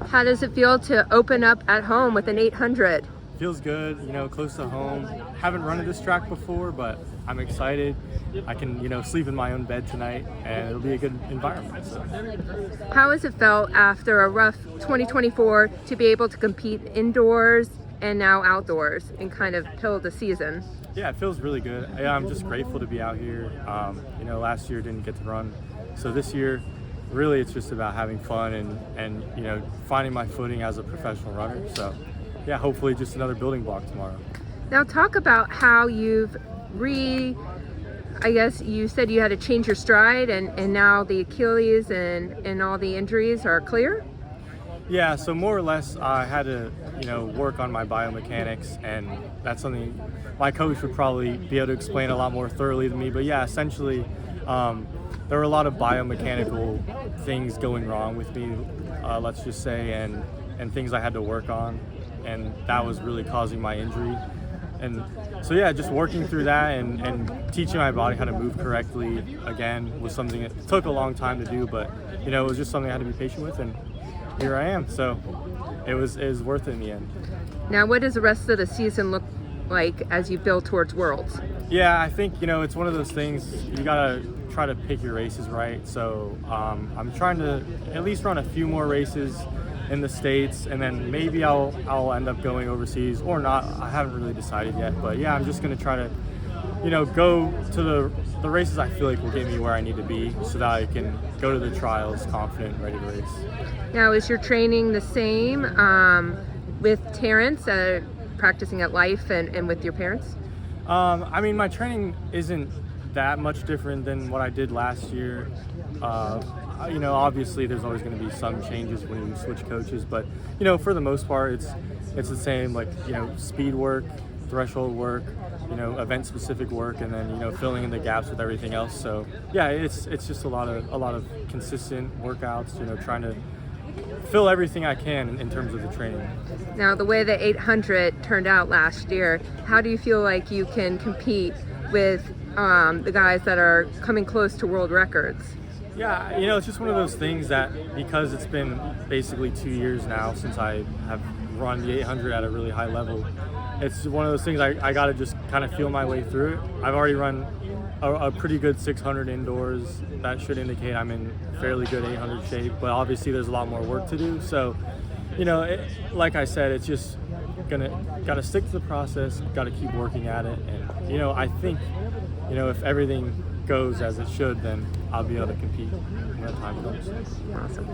How does it feel to open up at home with an 800? Feels good, close to home. Haven't run at this track before, but I'm excited. I can, sleep in my own bed tonight, and it'll be a good environment. So. How has it felt after a rough 2024 to be able to compete indoors and now outdoors and kind of pill the season? Yeah, it feels really good. I'm just grateful to be out here. Last year didn't get to run, so this year, really, it's just about having fun and finding my footing as a professional runner. So, yeah, hopefully just another building block tomorrow. Now talk about how you've I guess you said you had to change your stride and now the Achilles and all the injuries are clear? Yeah, so more or less I had to, work on my biomechanics, and that's something my coach would probably be able to explain a lot more thoroughly than me. But yeah, essentially, there were a lot of biomechanical things going wrong with me, let's just say, and things I had to work on, and that was really causing my injury. And so yeah, just working through that and teaching my body how to move correctly again was something that took a long time to do, but it was just something I had to be patient with, and here I am. So it was worth it in the end. Now what does the rest of the season look like as you build towards Worlds? Yeah, I think it's one of those things you gotta try to pick your races right. So I'm trying to at least run a few more races in the States, and then maybe I'll end up going overseas or not. I haven't really decided yet, but yeah, I'm just gonna try to go to the races I feel like will get me where I need to be so that I can go to the trials confident and ready to race. Now is your training the same with Terrence, practicing at Life and with your parents? My training isn't that much different than what I did last year. Obviously there's always going to be some changes when you switch coaches, but for the most part it's the same, like speed work, threshold work, event specific work, and then filling in the gaps with everything else. So yeah, it's just a lot of consistent workouts, trying to fill everything I can in terms of the training. Now the way the 800 turned out last year, how do you feel like you can compete with the guys that are coming close to world records? Yeah, it's just one of those things that, because it's been basically 2 years now since I have run the 800 at a really high level, it's one of those things I got to just kind of feel my way through it. I've already run a pretty good 600 indoors. That should indicate I'm in fairly good 800 shape, but obviously there's a lot more work to do. So, like I said, it's just got to stick to the process, got to keep working at it. And, I think, if everything goes as it should, then I'll be able to compete when the time comes. Awesome.